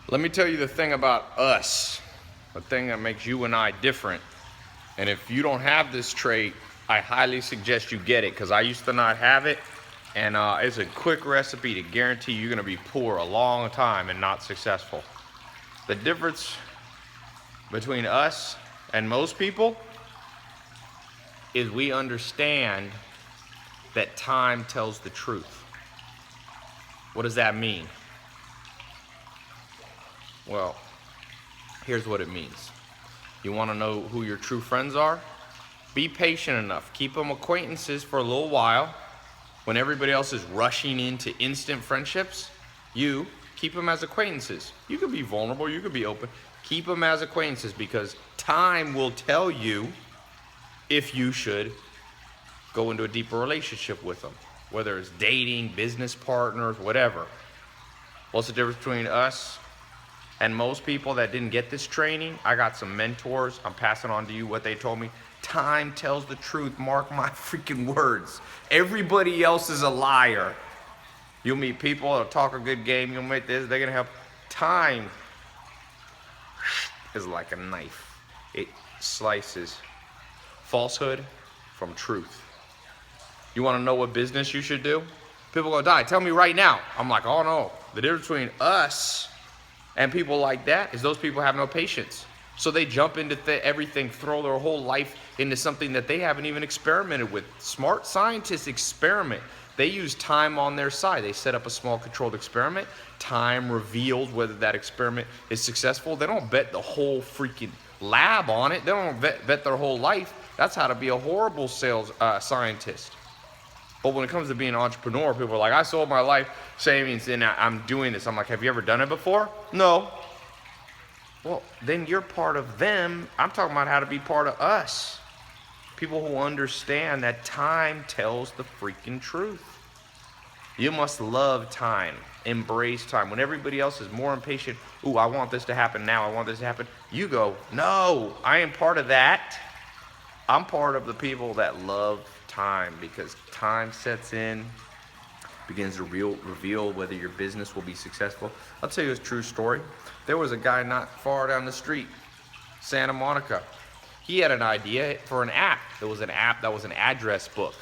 Let me tell you the thing about us, the thing that makes you and I different. And if you don't have this trait, I highly suggest you get it, because I used to not have it. And it's a quick recipe to guarantee you're gonna be poor a long time and not successful. The difference between us and most people is we understand that time tells the truth. What does that mean? Well, here's what it means. You want to know who your true friends are? Be patient enough. Keep them acquaintances for a little while. When everybody else is rushing into instant friendships, you keep them as acquaintances. You can be vulnerable, you can be open. Keep them as acquaintances, because time will tell you if you should go into a deeper relationship with them, whether it's dating, business partners, whatever. What's the difference between us and most people that didn't get this training? I got some mentors. I'm passing on to you what they told me. Time tells the truth. Mark my freaking words. Everybody else is a liar. You'll meet people that'll talk a good game. You'll meet this. They're going to have time. Is like a knife. It slices falsehood from truth. You want to know what business you should do? People go, die. Tell me right now. I'm like, oh no. The difference between us and people like that is those people have no patience. So they jump into everything, throw their whole life into something that they haven't even experimented with. Smart scientists experiment. They use time on their side. They set up a small controlled experiment. Time reveals whether that experiment is successful. They don't bet the whole freaking lab on it. They don't bet their whole life. That's how to be a horrible sales scientist. But when it comes to being an entrepreneur, people are like, I sold my life savings and I'm doing this. I'm like, have you ever done it before? No. Well, then you're part of them. I'm talking about how to be part of us. People who understand that time tells the freaking truth. You must love time, embrace time. When everybody else is more impatient, ooh, I want this to happen now, I want this to happen. You go, no, I am part of that. I'm part of the people that love time, because time sets in, begins to reveal whether your business will be successful. I'll tell you a true story. There was a guy not far down the street, Santa Monica. He had an idea for an app. There was an app that was an address book.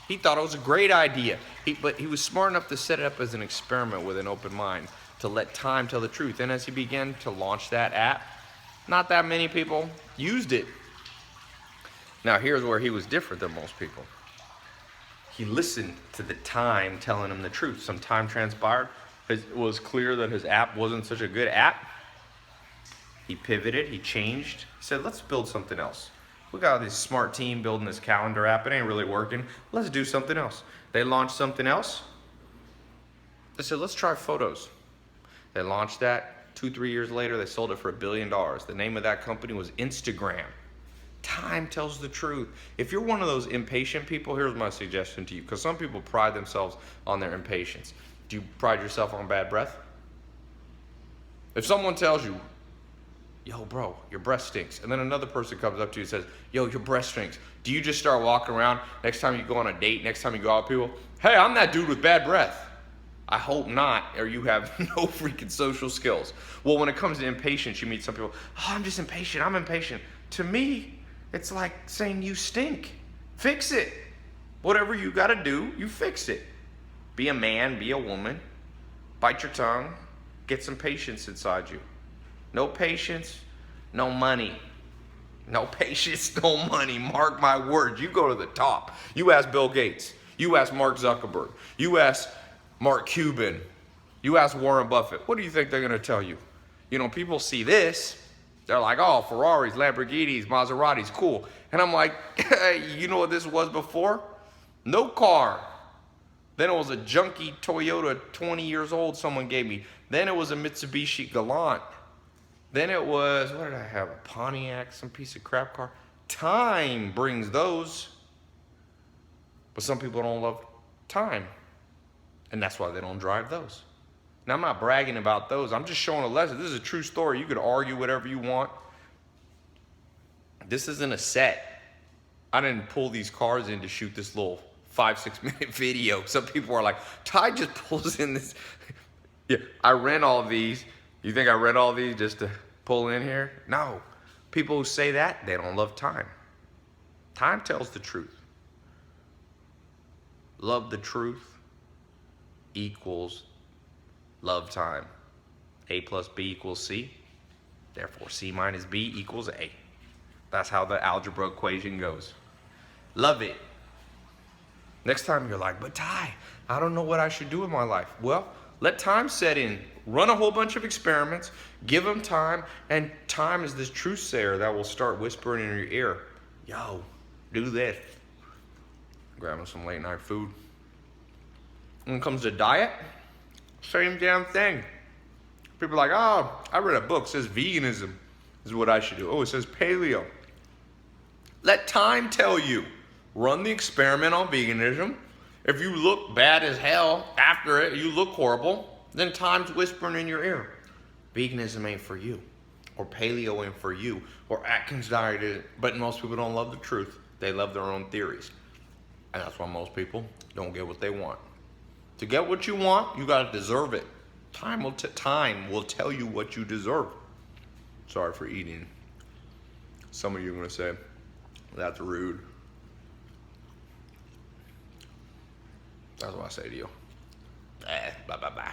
He thought it was a great idea, but he was smart enough to set it up as an experiment with an open mind, to let time tell the truth. And as he began to launch that app, not that many people used it. Now here's where he was different than most people. He listened to the time telling him the truth. Some time transpired. It was clear that his app wasn't such a good app. He pivoted, he changed. He said, let's build something else. We got this smart team building this calendar app. It ain't really working. Let's do something else. They launched something else. They said, let's try photos. They launched that. 2-3 years later, they sold it for $1 billion. The name of that company was Instagram. Time tells the truth. If you're one of those impatient people, here's my suggestion to you, because some people pride themselves on their impatience. Do you pride yourself on bad breath? If someone tells you, yo, bro, your breath stinks, and then another person comes up to you and says, yo, your breath stinks, do you just start walking around next time you go on a date, next time you go out with people, hey, I'm that dude with bad breath? I hope not, or you have no freaking social skills. Well, when it comes to impatience, you meet some people, oh, I'm just impatient, I'm impatient. To me, it's like saying you stink. Fix it. Whatever you gotta do, you fix it. Be a man, be a woman, bite your tongue, get some patience inside you. No patience, no money. No patience, no money. Mark my words. You go to the top. You ask Bill Gates. You ask Mark Zuckerberg. You ask Mark Cuban. You ask Warren Buffett. What do you think they're going to tell you? You know, people see this. They're like, oh, Ferraris, Lamborghinis, Maseratis, cool. And I'm like, you know what this was before? No car. Then it was a junky Toyota, 20 years old, someone gave me. Then it was a Mitsubishi Galant. Then it was, what did I have? A Pontiac, some piece of crap car. Time brings those. But some people don't love time. And that's why they don't drive those. Now, I'm not bragging about those. I'm just showing a lesson. This is a true story. You could argue whatever you want. This isn't a set. I didn't pull these cars in to shoot this little 5-6 minute video. Some people are like, Ty just pulls in this. Yeah, I rent all of these You think I read all these just to pull in here? No. People who say that, they don't love time. Time tells the truth. Love the truth equals love time. A plus B equals C. Therefore, C minus B equals A. That's how the algebra equation goes. Love it. Next time you're like, but Ty, I don't know what I should do with my life. Well, let time set in. Run a whole bunch of experiments. Give them time. And time is this truth sayer that will start whispering in your ear. Yo, do this. Grabbing some late night food. When it comes to diet, same damn thing. People are like, oh, I read a book, it says veganism is what I should do. Oh, it says paleo. Let time tell you. Run the experiment on veganism. If you look bad as hell after it, you look horrible, then time's whispering in your ear. Veganism ain't for you. Or paleo ain't for you. Or Atkins diet is. But most people don't love the truth. They love their own theories. And that's why most people don't get what they want. To get what you want, you gotta deserve it. Time will tell you what you deserve. Sorry for eating. Some of you are gonna say, that's rude. That's what I say to you. Bye, bye, bye.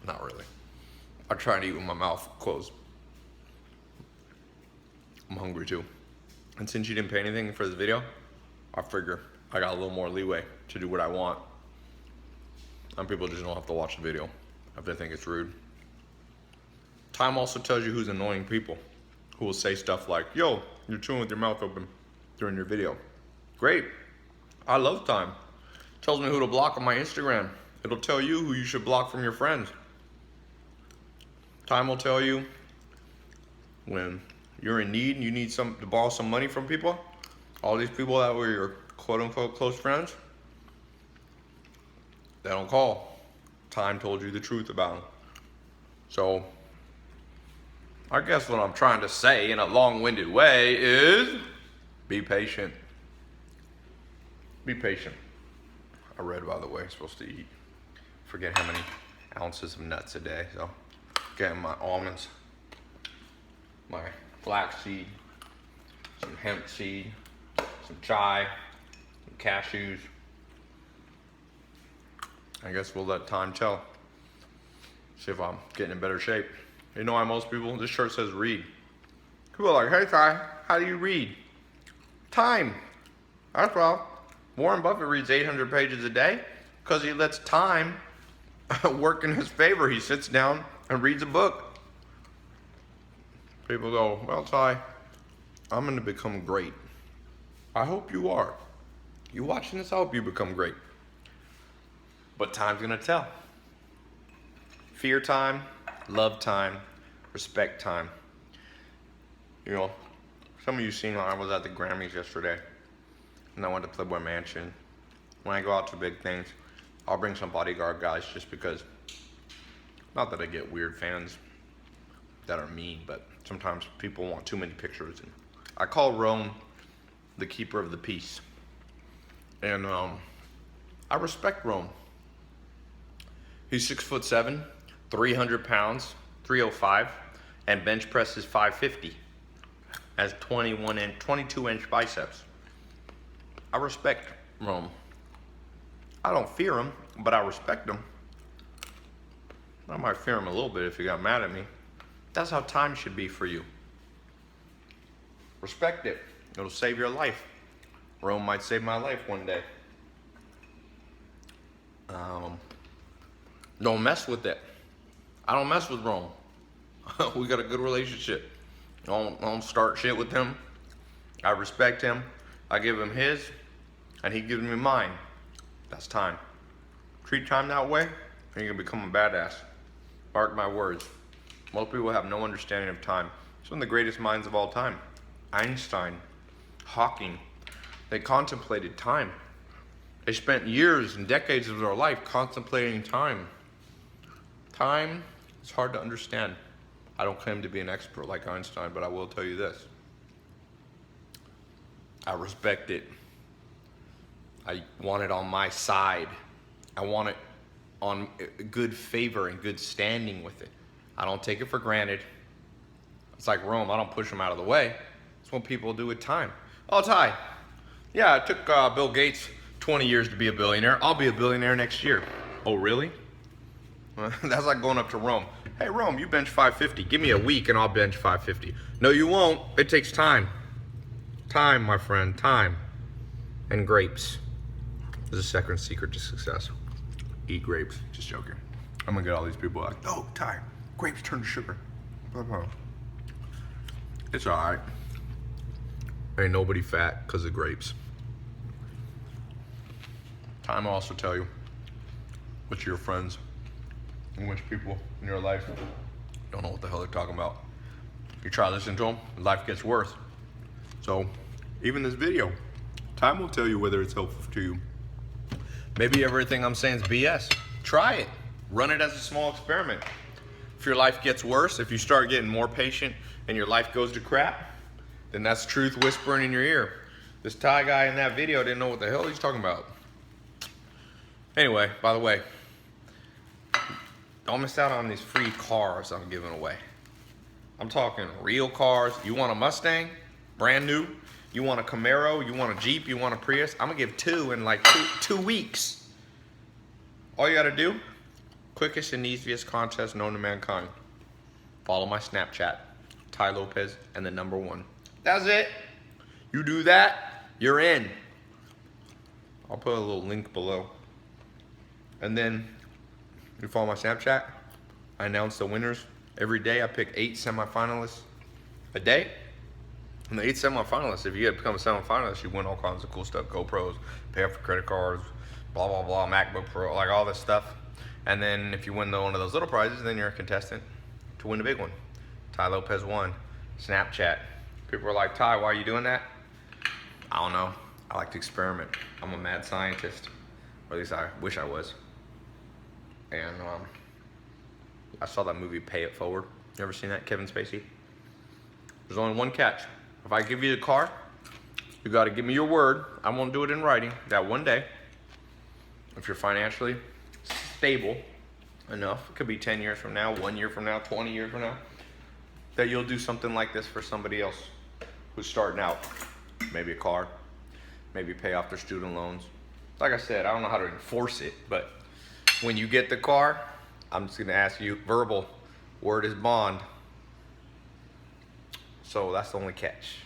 Not really. I try to eat with my mouth closed. I'm hungry too. And since you didn't pay anything for this video, I figure I got a little more leeway to do what I want. And people just don't have to watch the video if they think it's rude. Time also tells you who's annoying people, who will say stuff like, yo, you're chewing with your mouth open during your video. Great. I love time. Tells me who to block on my Instagram. It'll tell you who you should block from your friends. Time will tell you when you're in need and you need to borrow some money from people. All these people that were your quote unquote close friends, they don't call. Time told you the truth about them. So I guess what I'm trying to say in a long-winded way is be patient. Be patient. I read, by the way, I'm supposed to eat. Forget how many ounces of nuts a day. So getting my almonds, my flaxseed, some hemp seed, some chai, some cashews. I guess we'll let time tell. See if I'm getting in better shape. You know why most people, this shirt says read. People are like, hey Ty, how do you read? Time. That's well. Warren Buffett reads 800 pages a day because he lets time work in his favor. He sits down and reads a book. People go, well Ty, I'm gonna become great. I hope you are. You watching this, I hope you become great. But time's gonna tell. Fear time, love time, respect time. You know, some of you seen I was at the Grammys yesterday and I went to Playboy Mansion. When I go out to big things, I'll bring some bodyguard guys just because, not that I get weird fans that are mean, but sometimes people want too many pictures. And I call Rome the keeper of the peace. And I respect Rome. He's 6'7", 300 pounds, 305, and bench presses 550. Has 22-inch biceps. I respect Rome. I don't fear him, but I respect him. I might fear him a little bit if he got mad at me. That's how time should be for you. Respect it. It'll save your life. Rome might save my life one day. Don't mess with it. I don't mess with Rome. We got a good relationship. I don't start shit with him. I respect him. I give him his, and he gives me mine. That's time. Treat time that way, and you're gonna become a badass. Mark my words. Most people have no understanding of time. Some of the greatest minds of all time. Einstein, Hawking, they contemplated time. They spent years and decades of their life contemplating time. Time is hard to understand. I don't claim to be an expert like Einstein, but I will tell you this. I respect it. I want it on my side. I want it on good favor and good standing with it. I don't take it for granted. It's like Rome. I don't push them out of the way. It's what people do with time. Oh, Ty. Yeah, it took Bill Gates 20 years to be a billionaire. I'll be a billionaire next year. Oh, really? That's like going up to Rome. Hey, Rome, you bench 550. Give me a week and I'll bench 550. No, you won't. It takes time. Time, my friend, time. And grapes. This is the second secret to success. Eat grapes. Just joking. I'm gonna get all these people like, oh, Ty, grapes turn to sugar. Blah, blah. It's all right. Ain't nobody fat because of grapes. Time will also tell you which of your friends and which people in your life don't know what the hell they're talking about. You try listening to them, life gets worse. So, even this video, time will tell you whether it's helpful to you. Maybe everything I'm saying is BS. Try it. Run it as a small experiment. If your life gets worse, if you start getting more patient and your life goes to crap, then that's truth whispering in your ear. This Thai guy in that video didn't know what the hell he's talking about. Anyway, by the way, don't miss out on these free cars I'm giving away. I'm talking real cars. You want a Mustang, brand new? You want a Camaro? You want a Jeep? You want a Prius? I'm gonna give 2 in like two weeks. All you gotta do, quickest and easiest contest known to mankind. Follow my Snapchat, Ty Lopez, and the #1. That's it. You do that, you're in. I'll put a little link below. And then you follow my Snapchat. I announce the winners. Every day I pick 8 semifinalists a day. And the 8 semifinalists, if you become a semifinalist, you win all kinds of cool stuff. GoPros, pay off for credit cards, blah, blah, blah, MacBook Pro, like all this stuff. And then if you win one of those little prizes, then you're a contestant to win the big one. Ty Lopez won. Snapchat. People are like, Ty, why are you doing that? I don't know. I like to experiment. I'm a mad scientist. Or at least I wish I was. And I saw that movie, Pay It Forward. You ever seen that, Kevin Spacey? There's only one catch. If I give you the car, you gotta give me your word. I won't do it in writing. That one day, if you're financially stable enough, it could be 10 years from now, 1 year from now, 20 years from now, that you'll do something like this for somebody else who's starting out. Maybe a car, maybe pay off their student loans. Like I said, I don't know how to enforce it, but when you get the car, I'm just gonna ask you, verbal, word is bond. So that's the only catch.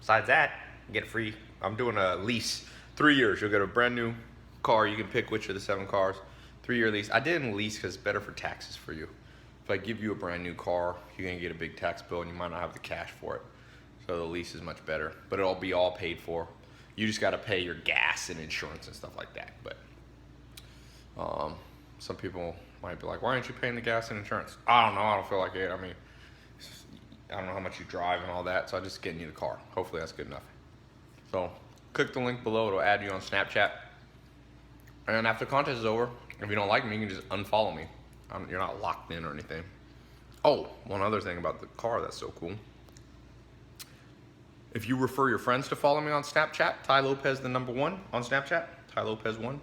Besides that, you get free. I'm doing a lease, 3 years. You'll get a brand new car. You can pick which of the 7 cars. 3-year lease. I didn't lease because it's better for taxes for you. If I give you a brand new car, you're gonna get a big tax bill and you might not have the cash for it. So the lease is much better, but it'll be all paid for. You just gotta pay your gas and insurance and stuff like that. But some people might be like, why aren't you paying the gas and insurance? I don't know, I don't feel like it. I mean, I don't know how much you drive and all that, so I'm just getting you the car. Hopefully that's good enough. So click the link below, it'll add you on Snapchat. And after the contest is over, if you don't like me, you can just unfollow me. You're not locked in or anything. Oh, one other thing about the car that's so cool. If you refer your friends to follow me on Snapchat, Ty Lopez the #1 on Snapchat, Ty Lopez 1.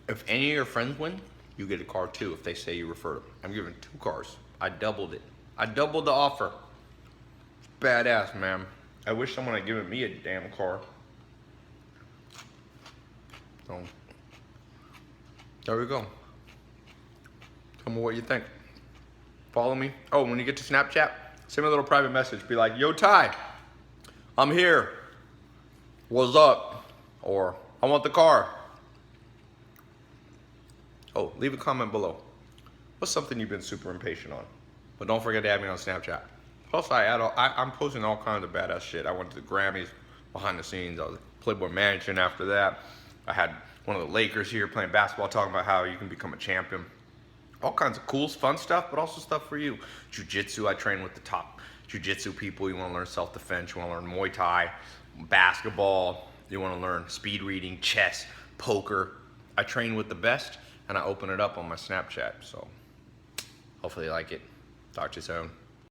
If any of your friends win, you get a car too if they say you refer them. I'm giving 2 cars. I doubled it. I doubled the offer. Badass, man. I wish someone had given me a damn car. So, there we go. Tell me what you think. Follow me. Oh, when you get to Snapchat, send me a little private message. Be like, yo, Ty, I'm here. What's up? Or, I want the car. Oh, leave a comment below. What's something you've been super impatient on? But don't forget to add me on Snapchat. Plus, I'm posting all kinds of badass shit. I went to the Grammys behind the scenes. I was at Playboy Mansion after that. I had one of the Lakers here playing basketball, talking about how you can become a champion. All kinds of cool, fun stuff, but also stuff for you. Jiu-jitsu, I train with the top jiu-jitsu people. You want to learn self-defense. You want to learn Muay Thai, basketball. You want to learn speed reading, chess, poker. I train with the best, and I open it up on my Snapchat. So hopefully you like it. Talk to you soon.